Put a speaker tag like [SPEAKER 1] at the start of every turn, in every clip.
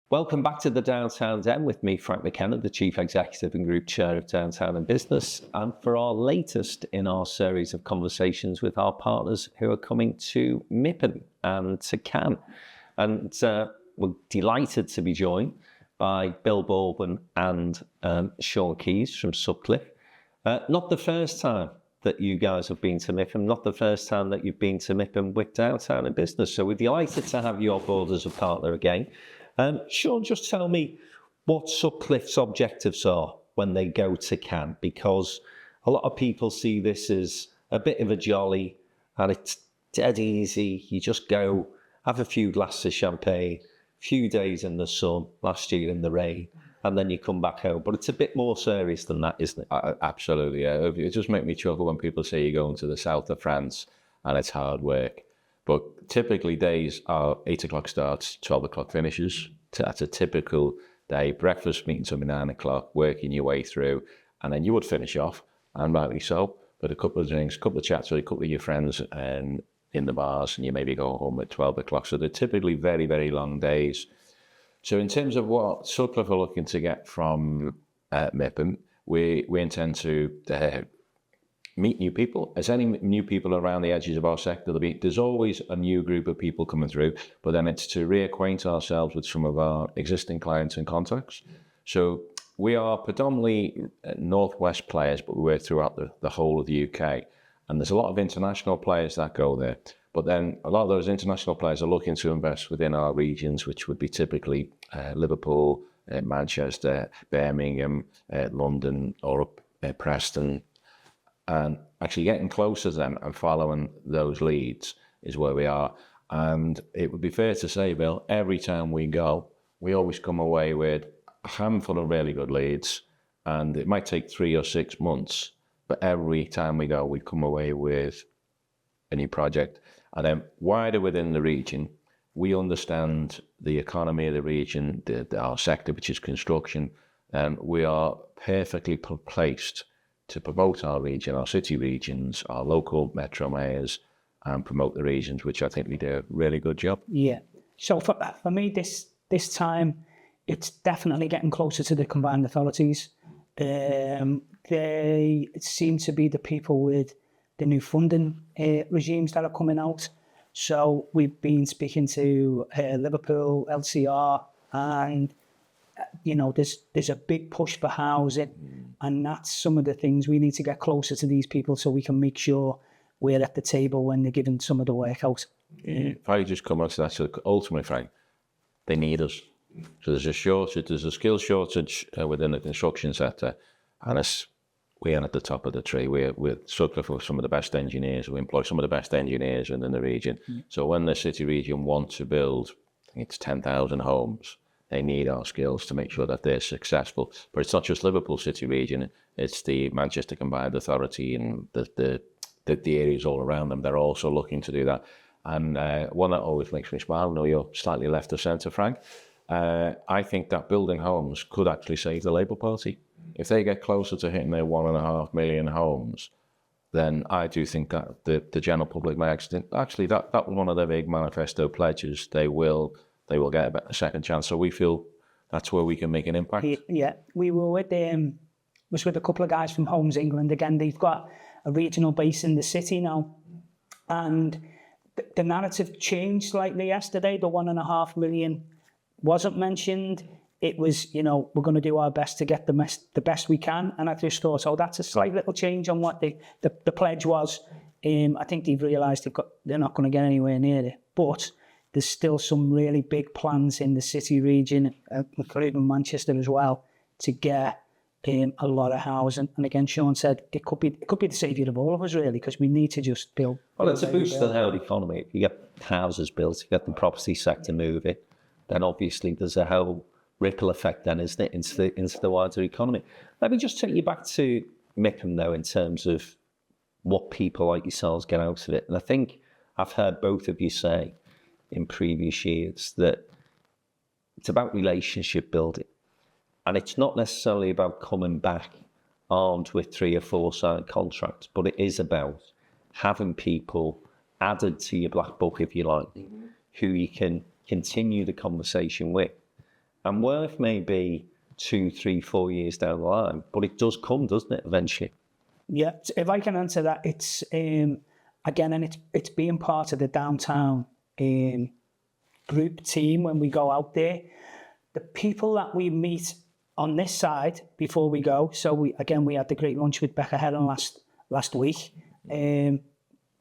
[SPEAKER 1] Welcome back to the Downtown Den with me, Frank McKenna, the Chief Executive and Group Chair of Downtown and Business, and for our latest in our series of conversations with our partners who are coming to MIPIM and to Cannes. And we're delighted to be joined by Bill Baldwin and Sean Keys from Sutcliffe. Not the first time that you guys have been to MIPIM, not the first time that you've been to MIPIM with Downtown and Business. So we're delighted to have you on board as a partner again. Sean, just tell me what Sutcliffe's objectives are when they go to Cannes, because a lot of people see this as a bit of a jolly and it's dead easy. You just go, have a few glasses of champagne, a few days in the sun, last year in the rain, and then you come back home. But it's a bit more serious than that, isn't it?
[SPEAKER 2] Absolutely, yeah. It just makes me chuckle when people say you're going to the south of France and it's hard work. But typically days are 8 o'clock starts, 12 o'clock finishes. That's a typical day. Breakfast, meeting somebody 9 o'clock, working your way through. And then you would finish off, and rightly so, but a couple of drinks, a couple of chats with a couple of your friends in the bars, and you maybe go home at 12 o'clock. So they're typically very, very long days. So in terms of what Sutcliffe are looking to get from MIPIM, we intend to meet new people. As any new people around the edges of our sector, there's always a new group of people coming through, but then it's to reacquaint ourselves with some of our existing clients and contacts. So we are predominantly Northwest players, but we work throughout the whole of the UK. And there's a lot of international players that go there. But then a lot of those international players are looking to invest within our regions, which would be typically Liverpool, Manchester, Birmingham, London, or up Preston. And actually getting closer to them and following those leads is where we are. And it would be fair to say, Bill, every time we go, we always come away with a handful of really good leads. And it might take 3 or 6 months, but every time we go, we come away with a new project. And then wider within the region, we understand the economy of the region, our sector, which is construction, and we are perfectly placed to promote our region, our city regions, our local metro mayors, and promote the regions, which I think we do a really good job.
[SPEAKER 3] Yeah. So for me, this time, it's definitely getting closer to the combined authorities. They seem to be the people with the new funding regimes that are coming out. So we've been speaking to Liverpool, LCR, and there's a big push for housing, and that's some of the things we need to get closer to these people so we can make sure we're at the table when they're giving some of the work out.
[SPEAKER 2] If I just come on to that, so ultimately, Frank, they need us. So there's a shortage, there's a skill shortage within the construction sector, and we're at the top of the tree. We're Sutcliffe with some of the best engineers. We employ some of the best engineers within the region. So when the city region want to build, I think it's 10,000 homes, they need our skills to make sure that they're successful. But it's not just Liverpool City region, it's the Manchester Combined Authority and the areas all around them. They're also looking to do that. And one that always makes me smile, I know you're slightly left of centre, Frank, I think that building homes could actually save the Labour Party. If they get closer to hitting their 1.5 million homes, then I do think that the general public may actually, that was one of their big manifesto pledges. They will get a second chance. So we feel that's where we can make an impact.
[SPEAKER 3] Yeah, we were with a couple of guys from Homes England. Again, they've got a regional base in the city now. And the narrative changed slightly yesterday. The 1.5 million wasn't mentioned. It was, we're going to do our best to get the best we can. And I just thought, that's a slight little change on what the pledge was. I think they've realised they're not going to get anywhere near it. But there's still some really big plans in the city region, including Manchester as well, to get a lot of housing. And again, Sean said it could be the saviour of all of us, really, because we need to just build.
[SPEAKER 1] Well, it's a boost to the whole economy. If you get houses built, you get the property sector moving, then obviously there's a whole ripple effect then, isn't it, into the wider economy. Let me just take you back to MIPIM, though, in terms of what people like yourselves get out of it. And I think I've heard both of you say in previous years that it's about relationship building. And it's not necessarily about coming back armed with 3 or 4 signed contracts, but it is about having people added to your black book, if you like, who you can continue the conversation with. and worth maybe 2, 3, 4 years down the line, but it does come, doesn't it, eventually?
[SPEAKER 3] Yeah, if I can answer that, it's again, and it's being part of the downtown group team when we go out there. The people that we meet on this side before we go. So we had the great lunch with Becca Heron last week.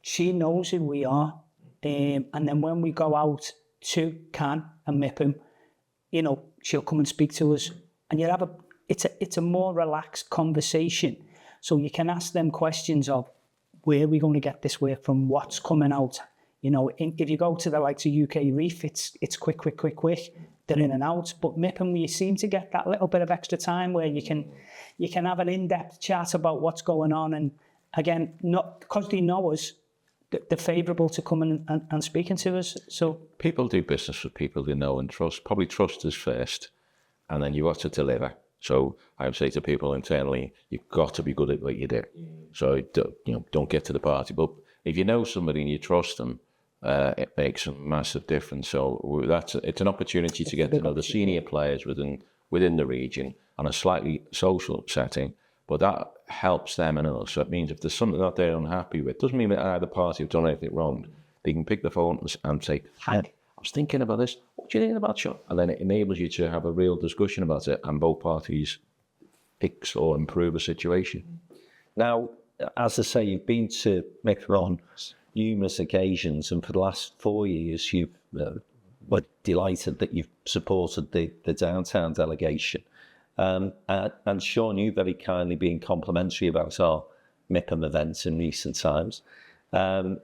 [SPEAKER 3] She knows who we are, and then when we go out to Cannes and MIPIM, you know, she'll come and speak to us, and you have it's a more relaxed conversation. So you can ask them questions of where are we going to get this work from, what's coming out. You know, if you go to the likes of UK Reef, it's quick. They're in and out. But MIPIM, you seem to get that little bit of extra time where you can have an in-depth chat about what's going on. And again, not because they know us, they're favourable to coming and speaking to us. So
[SPEAKER 2] people do business with people they know and trust. Probably trust is first, and then you got to deliver. So I would say to people internally, you've got to be good at what you do. So don't get to the party. But if you know somebody and you trust them, it makes a massive difference. So it's an opportunity to get to know the senior players within the region on a slightly social setting. But that helps them and us. So it means if there's something that they're unhappy with, doesn't mean that either party have done anything wrong. They can pick the phone and say, "Hi, I was thinking about this. What do you think about you?" And then it enables you to have a real discussion about it, and both parties fix or improve a situation.
[SPEAKER 1] Now, as I say, you've been to MIPIM on numerous occasions, and for the last 4 years, you've were delighted that you've supported the downtown delegation. And Sean, you very kindly being complimentary about our MIPIM events in recent times.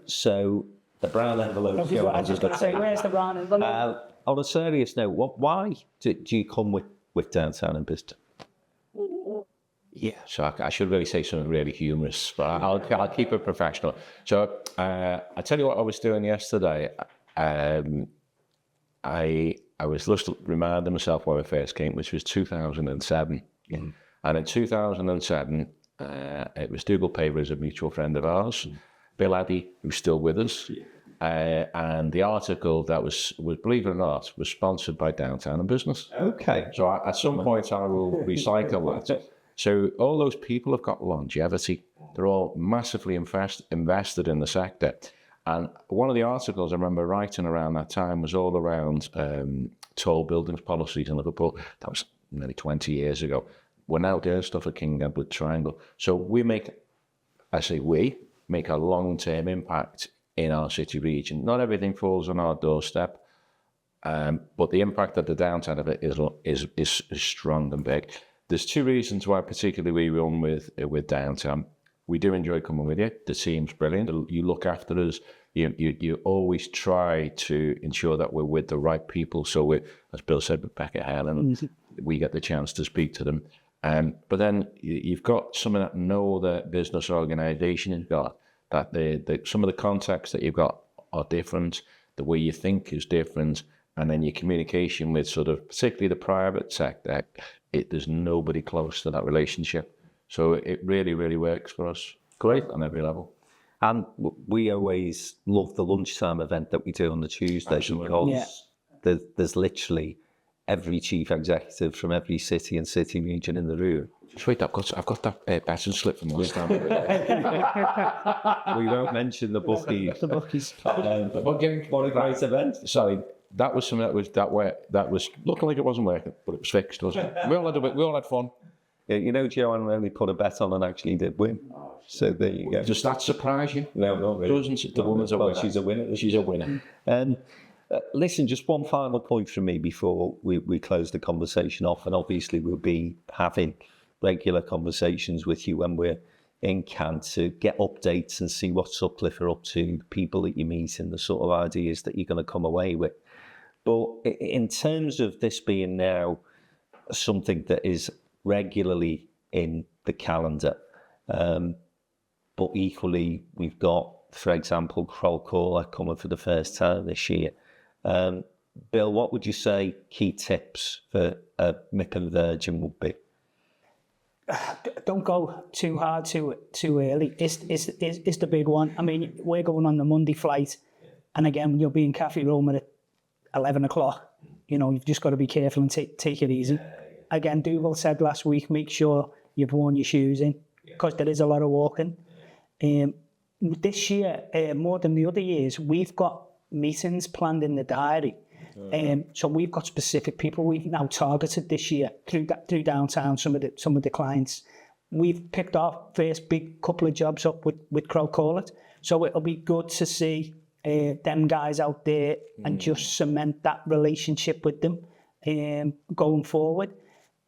[SPEAKER 1] So the brown envelope.
[SPEAKER 3] I was just going to say, where's the brown envelope?
[SPEAKER 1] On a serious note, why do you come with downtown and business?
[SPEAKER 2] Yeah, so I should really say something really humorous, but I'll keep it professional. So I tell you what I was doing yesterday. I was just reminding myself where I first came, which was 2007. Mm. And in 2007, it was Dougal Paver, as a mutual friend of ours, Bill Addy, who's still with us. And the article that was, believe it or not, was sponsored by Downtown and Business.
[SPEAKER 1] Okay.
[SPEAKER 2] So at some point I will recycle that. So all those people have got longevity. They're all massively invested in the sector. And one of the articles I remember writing around that time was all around tall buildings policies in Liverpool. That was nearly 20 years ago. We're now doing stuff at King Edward Triangle. So we make a long-term impact in our city region. Not everything falls on our doorstep, but the impact at the downtown of it is strong and big. There's two reasons why particularly we run with downtown. We do enjoy coming with you. The team's brilliant. You look after us. You always try to ensure that we're with the right people. So as Bill said, with Becca Helen, we get the chance to speak to them. But then you've got some of that no other business organisation you've got, that some of the contacts that you've got are different, the way you think is different, and then your communication with sort of, particularly the private sector, there's nobody close to that relationship. So it really, really works for us. Great on every level.
[SPEAKER 1] And we always love the lunchtime event that we do on the Tuesday, because there's literally every chief executive from every city and city region in the room.
[SPEAKER 2] Sweet, I've got that pattern slip from last time.
[SPEAKER 1] We won't mention the bookies.
[SPEAKER 3] The bookies.
[SPEAKER 1] What a great event.
[SPEAKER 2] Sorry, that was something that was looking like it wasn't working, but it was fixed, wasn't it? We all had fun.
[SPEAKER 1] Yeah, you know, Joanne really put a bet on and actually did win. So there you go.
[SPEAKER 2] Does that surprise you?
[SPEAKER 1] No, not really.
[SPEAKER 2] Doesn't it? The woman's a winner.
[SPEAKER 1] She's a winner.
[SPEAKER 2] She's a winner.
[SPEAKER 1] Listen, just one final point from me before we close the conversation off. And obviously we'll be having regular conversations with you when we're in Cannes to get updates and see what Sutcliffe are up to, the people that you meet and the sort of ideas that you're going to come away with. But in terms of this being now something that is regularly in the calendar, but equally we've got, for example, Kroll Caller coming for the first time this year. Bill, what would you say key tips for a MIPIM Virgin would be?
[SPEAKER 3] Don't go too hard too early. It's the big one. I mean, we're going on the Monday flight, and again, you'll be in Cafe Roma at 11 o'clock. you know, you've just got to be careful and take it easy. Again, Dougal said last week, make sure you've worn your shoes in, because there is a lot of walking. This year, more than the other years, we've got meetings planned in the diary. So we've got specific people we've now targeted this year through downtown, some of the clients. We've picked our first big couple of jobs up with Crowd Call It. So it'll be good to see them guys out there and just cement that relationship with them going forward.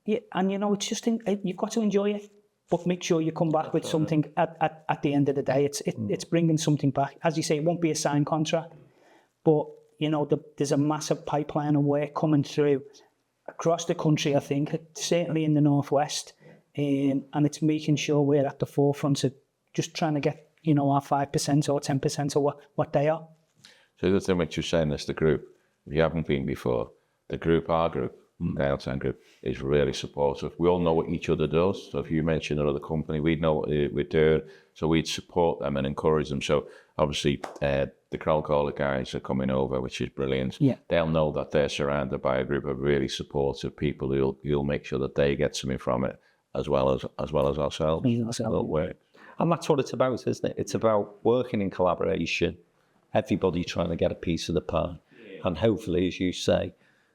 [SPEAKER 3] Yeah, and you know, it's just you've got to enjoy it, but make sure you come back with something at the end of the day. It's bringing something back. As you say, it won't be a signed contract, but you know, there's a massive pipeline of work coming through across the country, I think, certainly in the Northwest. And it's making sure we're at the forefront of just trying to get, you know, our 5% or 10% of what they are.
[SPEAKER 2] So the thing which you're saying is the group, if you haven't been before, the group, our group, the Downtown group, is really supportive. We all know what each other does. So if you mention another company, we'd know what we're doing. So we'd support them and encourage them. So obviously the Crowd Caller guys are coming over, which is brilliant.
[SPEAKER 3] Yeah.
[SPEAKER 2] They'll know that they're surrounded by a group of really supportive people who'll make sure that they get something from it, as well as ourselves.
[SPEAKER 1] And that's what it's about, isn't it? It's about working in collaboration, everybody trying to get a piece of the pie. And hopefully, as you say,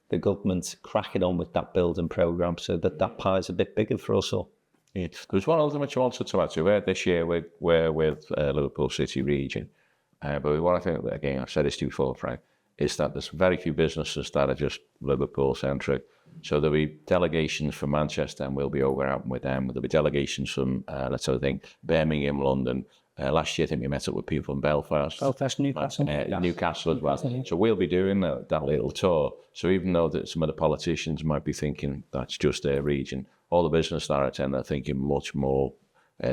[SPEAKER 1] the government's cracking on with that building programme so that pie's a bit bigger for us all.
[SPEAKER 2] Yeah. There's one other thing which I wanted to add to. This year we're with Liverpool City region. But what I think, again, I've said this to you before, Frank, is that there's very few businesses that are just Liverpool-centric. So there'll be delegations from Manchester, and we'll be over out with them. There'll be delegations from, let's say, Birmingham, London. Last year, I think we met up with people from Belfast.
[SPEAKER 3] Newcastle.
[SPEAKER 2] Newcastle as well. So we'll be doing that little tour. So even though that some of the politicians might be thinking that's just their region, all the business that attend are thinking much more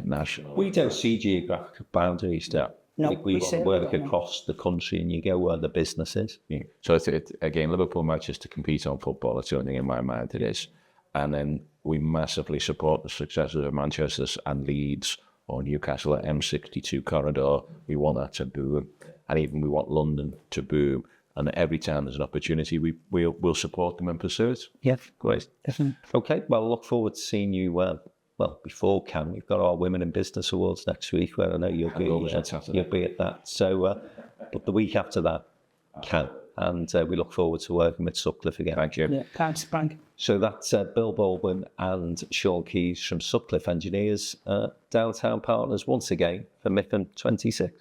[SPEAKER 2] national.
[SPEAKER 1] We don't see geographic boundaries, do
[SPEAKER 3] No,
[SPEAKER 1] we want to work across the country and you go where the business is.
[SPEAKER 2] Yeah. So again, Liverpool matches to compete on football. That's the only thing in my mind it is. And then we massively support the successes of Manchester and Leeds or Newcastle at M62 corridor. We want that to boom. And even we want London to boom. And every time there's an opportunity, we'll support them and pursue it.
[SPEAKER 1] Yeah, great. Definitely. Okay, well, look forward to seeing you, before Cannes. We've got our Women in Business Awards next week, where I know you'll be at that. So, but the week after that, Cannes. And we look forward to working with Sutcliffe again.
[SPEAKER 2] Thank you.
[SPEAKER 3] Yeah, thanks, Frank.
[SPEAKER 1] So that's Bill Baldwin and Sean Keys from Sutcliffe Engineers, Downtown Partners once again for MIPIM 26.